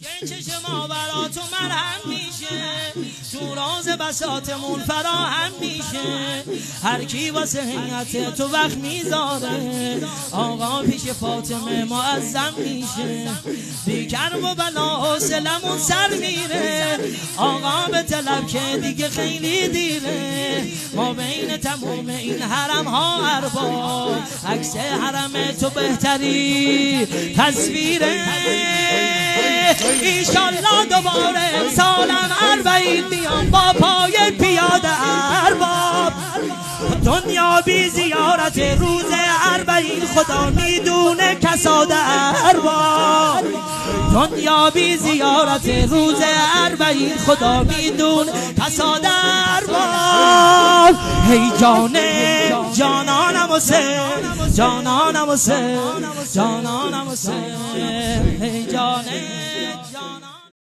چشم برا تو مرهم میشه، تو راز بساطمون فراهم میشه. هر کی واسه حیات تو وقت میذاره، آقا پیش فاطمه معظم میشه. بی کرب و بلا حوصلمون سر میره، آقا به طلب که دیگه خیلی دیره. ما بین تموم این حرم ها ارباب، عکس حرم تو بهتری تصویره. ایشالله دوباره سالم اربعین بیام با پای پیاده ارباب. دنیا بی زیارت روز اربعین خدا میدونه کساد ارباب. دنیا بی زیارت روز اربعین خدا میدونه کساد ارباب. هی جانانم حسین، جانانم حسین، جانانم حسین، هی جانانم